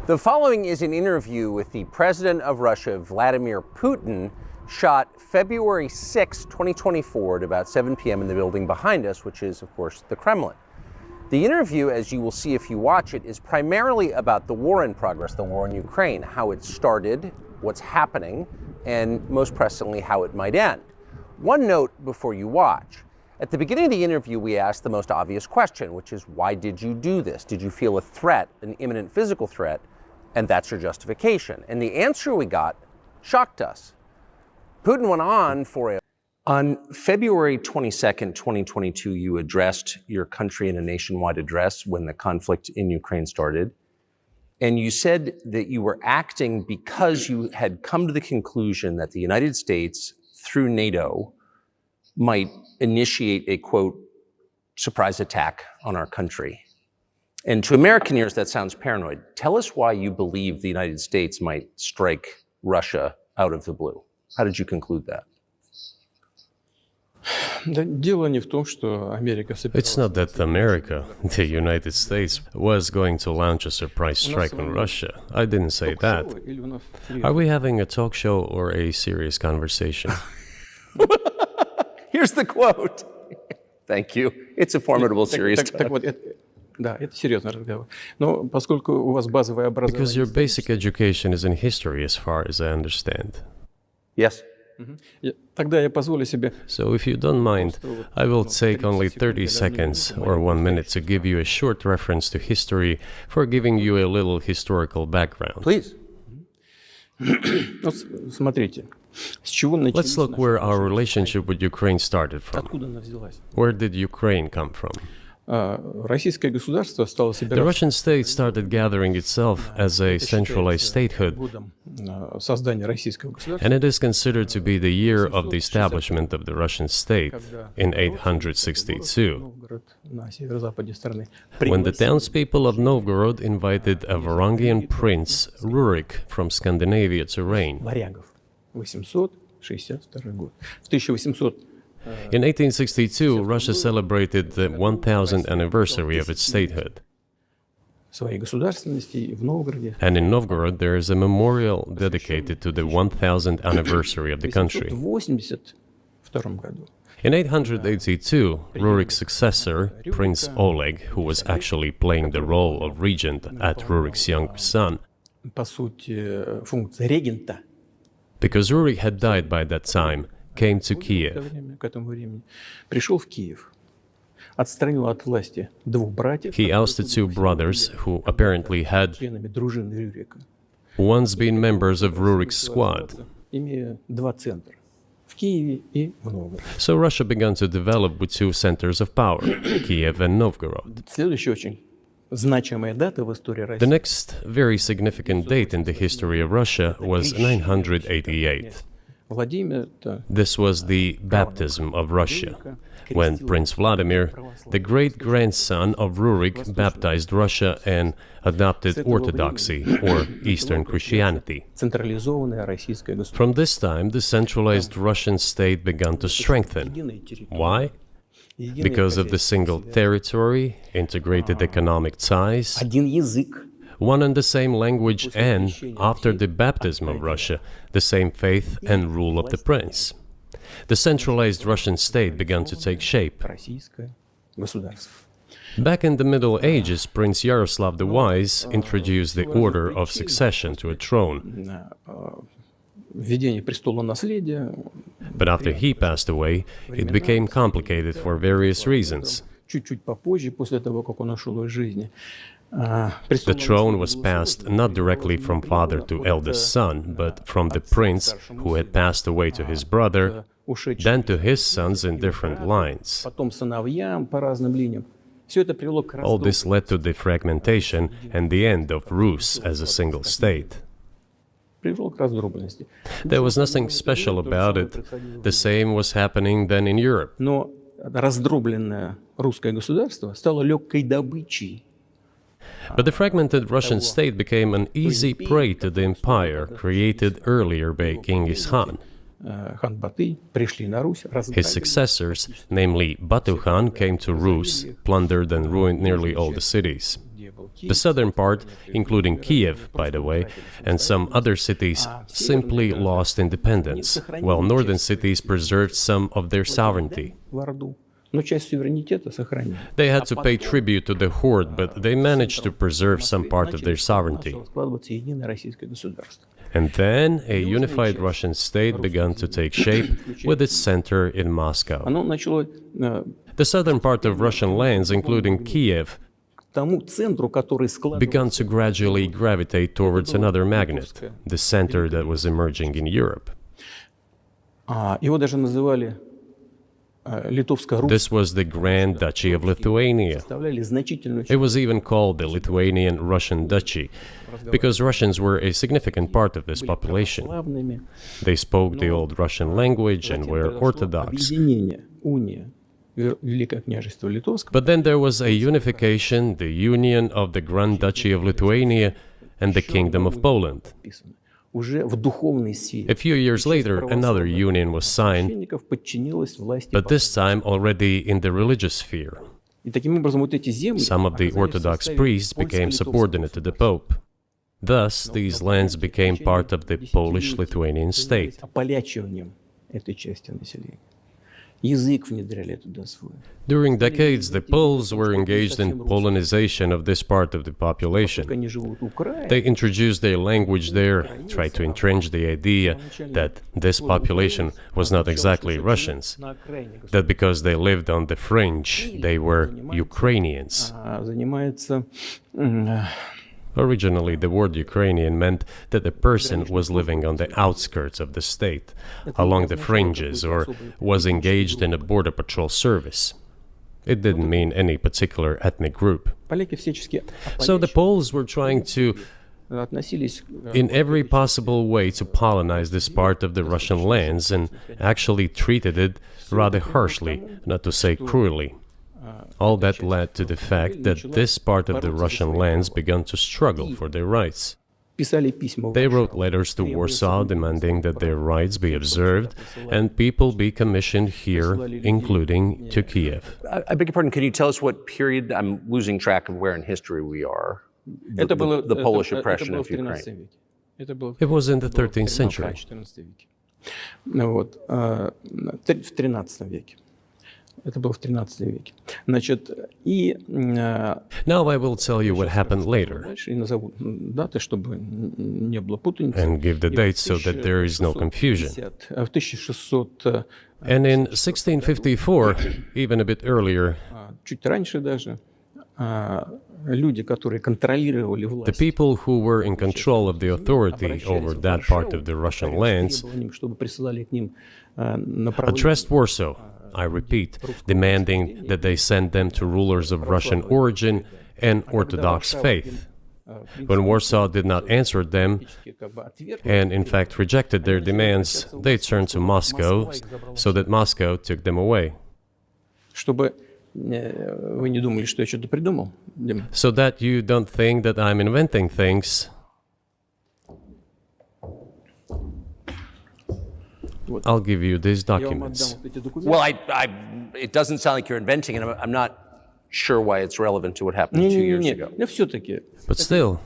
The following is an interview with the president of Russia, Vladimir Putin, shot February 6, 2024 at about 7 p.m. in the building behind us, which is, of course, the Kremlin. The interview, as you will see if you watch it, is primarily about the war in progress, the war in Ukraine, how it started, what's happening, and most pressingly, how it might end. One note before you watch. At the beginning of the interview, we asked the most obvious question, which is, why did you do this? Did you feel a threat, an imminent physical threat? And that's your justification. And the answer we got shocked us. Putin went on for On February 22nd, 2022, you addressed your country in a nationwide address when the conflict in Ukraine started. And you said that you were acting because you had come to the conclusion that the United States, through NATO, might initiate a, quote, surprise attack on our country. And to American ears, that sounds paranoid. Tell us why you believe the United States might strike Russia out of the blue. How did you conclude that? It's not that America, the United States, was going to launch a surprise strike on Russia. I didn't say that. Are we having a talk show or a serious conversation? Here's the quote. Thank you. It's a formidable, serious talk. Because your basic education is in history, as far as I understand. Yes. So if you don't mind, I will take only 30 seconds or 1 minute to give you a short reference to history for giving you a little historical background. Please. Let's look where our relationship with Ukraine started from. Where did Ukraine come from? The Russian state started gathering itself as a centralized statehood, and it is considered to be the year of the establishment of the Russian state in 862, when the townspeople of Novgorod invited a Varangian prince, Rurik, from Scandinavia to reign. In 1862, Russia celebrated the 1000th anniversary of its statehood. And in Novgorod, there is a memorial dedicated to the 1000th anniversary of the country. In 882, Rurik's successor, Prince Oleg, who was actually playing the role of regent at Rurik's younger son, because Rurik had died by that time, came to Kiev. He ousted two brothers who apparently had once been members of Rurik's squad. So Russia began to develop with two centers of power, Kiev and Novgorod. The next very significant date in the history of Russia was 988. This was the baptism of Russia, when Prince Vladimir, the great-grandson of Rurik, baptized Russia and adopted Orthodoxy, or Eastern Christianity. From this time, the centralized Russian state began to strengthen. Why? Because of the single territory, integrated economic ties, one and the same language, and, after the baptism of Russia, the same faith and rule of the prince. The centralized Russian state began to take shape. Back in the Middle Ages, Prince Yaroslav the Wise introduced the order of succession to a throne. But after he passed away, it became complicated for various reasons. The throne was passed not directly from father to eldest son, but from the prince who had passed away to his brother, then to his sons in different lines. All this led to the fragmentation and the end of Rus as a single state. There was nothing special about it. The same was happening then in Europe. But the fragmented Russian state became an easy prey to the empire created earlier by Genghis Khan. His successors, namely Batu Khan, came to Rus, plundered and ruined nearly all the cities. The southern part, including Kiev, by the way, and some other cities, simply lost independence, while northern cities preserved some of their sovereignty. They had to pay tribute to the horde, but they managed to preserve some part of their sovereignty. And then a unified Russian state began to take shape with its center in Moscow. The southern part of Russian lands, including Kiev, began to gradually gravitate towards another magnet, the center that was emerging in Europe. This was the Grand Duchy of Lithuania. It was even called the Lithuanian-Russian Duchy, because Russians were a significant part of this population. They spoke the old Russian language and were Orthodox. But then there was a unification, the union of the Grand Duchy of Lithuania and the Kingdom of Poland. A few years later, another union was signed, but this time already in the religious sphere. Some of the Orthodox priests became subordinate to the Pope. Thus, these lands became part of the Polish-Lithuanian state. During decades, the Poles were engaged in Polonization of this part of the population. They introduced their language there, tried to entrench the idea that this population was not exactly Russians, that because they lived on the fringe, they were Ukrainians. Originally, the word Ukrainian meant that a person was living on the outskirts of the state, along the fringes, or was engaged in a border patrol service. It didn't mean any particular ethnic group. So the Poles were trying to, in every possible way, to colonize this part of the Russian lands, and actually treated it rather harshly, not to say cruelly. All that led to the fact that this part of the Russian lands began to struggle for their rights. They wrote letters to Warsaw demanding that their rights be observed and people be commissioned here, including to Kiev. I beg your pardon, can you tell us what period? I'm losing track of where in history we are. The Polish oppression of Ukraine. It was in the 13th century. Now I will tell you what happened later and give the dates so that there is no confusion. And in 1654, even a bit earlier, the people who were in control of the authority over that part of the Russian lands addressed Warsaw, I repeat, demanding that they send them to rulers of Russian origin and Orthodox faith. When Warsaw did not answer them, and in fact rejected their demands, they turned to Moscow, so that Moscow took them away. So that you don't think that I'm inventing things, I'll give you these documents. Well, it doesn't sound like you're inventing it. I'm not sure why it's relevant to what happened 2 years ago. But still,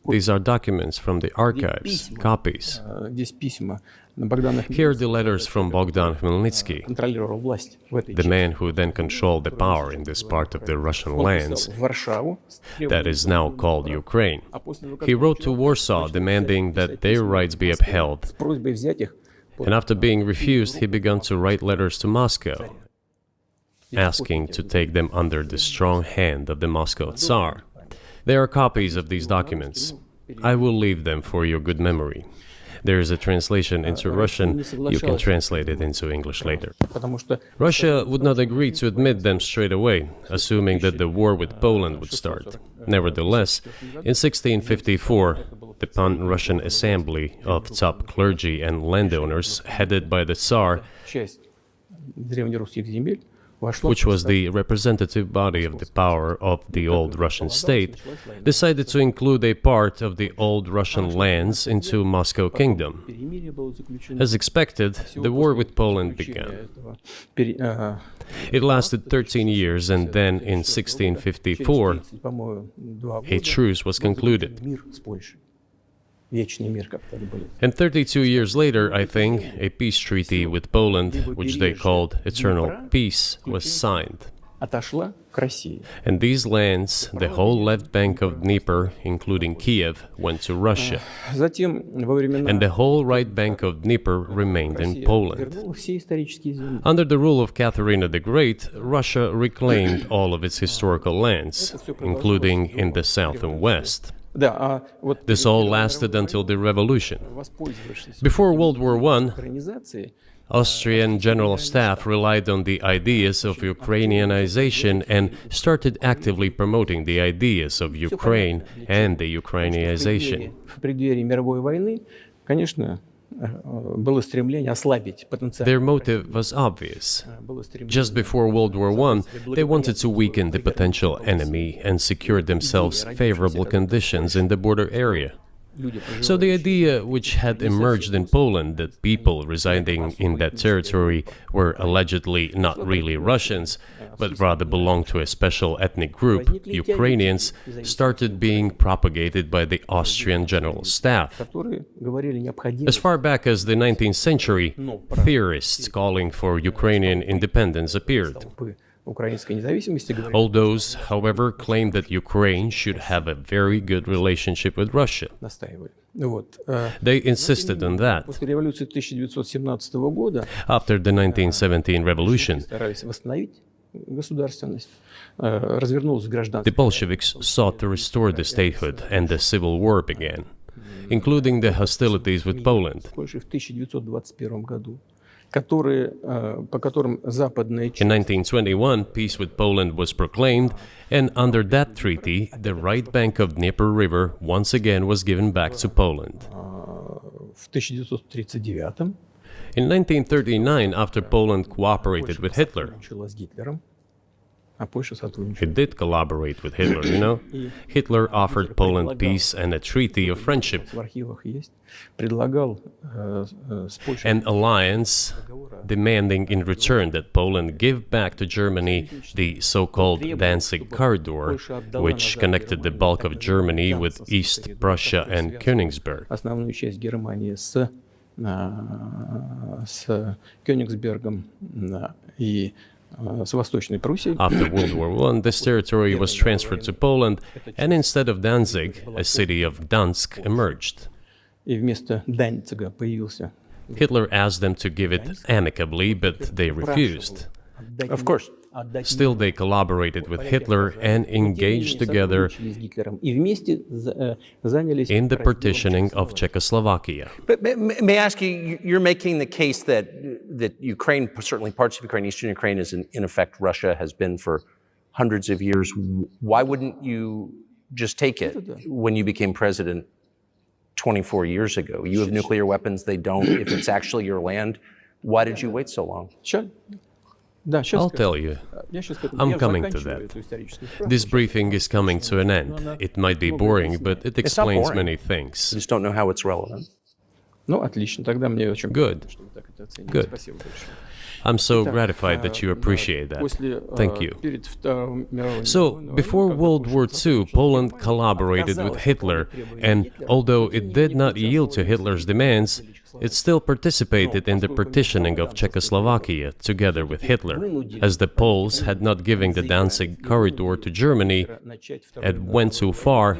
these are documents from the archives, copies. Here are the letters from Bogdan Khmelnytsky, the man who then controlled the power in this part of the Russian lands that is now called Ukraine. He wrote to Warsaw demanding that their rights be upheld. And after being refused, he began to write letters to Moscow, asking to take them under the strong hand of the Moscow Tsar. There are copies of these documents. I will leave them for your good memory. There is a translation into Russian. You can translate it into English later. Russia would not agree to admit them straight away, assuming that the war with Poland would start. Nevertheless, in 1654, the Pan-Russian Assembly of top clergy and landowners, headed by the Tsar, which was the representative body of the power of the old Russian state, decided to include a part of the old Russian lands into Moscow Kingdom. As expected, the war with Poland began. It lasted 13 years, and then in 1654, a truce was concluded. And 32 years later, I think, a peace treaty with Poland, which they called Eternal Peace, was signed. And these lands, the whole left bank of Dnieper, including Kiev, went to Russia. And the whole right bank of Dnieper remained in Poland. Under the rule of Catherine the Great, Russia reclaimed all of its historical lands, including in the south and west. This all lasted until the revolution. Before World War I, Austrian General Staff relied on the ideas of Ukrainianization and started actively promoting the ideas of Ukraine and the Ukrainianization. Their motive was obvious. Just before World War I, they wanted to weaken the potential enemy and secure themselves favorable conditions in the border area. So the idea which had emerged in Poland that people residing in that territory were allegedly not really Russians, but rather belonged to a special ethnic group, Ukrainians, started being propagated by the Austrian General Staff. As far back as the 19th century, theorists calling for Ukrainian independence appeared. All those, however, claimed that Ukraine should have a very good relationship with Russia. They insisted on that. After the 1917 revolution, the Bolsheviks sought to restore the statehood, and the civil war began, including the hostilities with Poland. In 1921, peace with Poland was proclaimed, and under that treaty, the right bank of Dnieper River once again was given back to Poland. In 1939, after Poland cooperated with Hitler, it did collaborate with Hitler, you know. Hitler offered Poland peace and a treaty of friendship, an alliance demanding in return that Poland give back to Germany the so-called Danzig corridor, which connected the bulk of Germany with East Prussia and Königsberg. After World War I, this territory was transferred to Poland, and instead of Danzig, a city of Gdansk emerged. Hitler asked them to give it amicably, but they refused. Of course. Still, they collaborated with Hitler and engaged together in the partitioning of Czechoslovakia. But may I ask you, you're making the case that Ukraine, certainly parts of Ukraine, Eastern Ukraine, is in effect Russia, has been for hundreds of years. Why wouldn't you just take it when you became president 24 years ago? You have nuclear weapons, they don't. If it's actually your land, why did you wait so long? I'll tell you. I'm coming to that. This briefing is coming to an end. It might be boring, but it explains many things. I just don't know how it's relevant. Good. Good. I'm so gratified that you appreciate that. Thank you. So, before World War II, Poland collaborated with Hitler, and although it did not yield to Hitler's demands, it still participated in the partitioning of Czechoslovakia together with Hitler, as the Poles had not given the Danzig corridor to Germany and went too far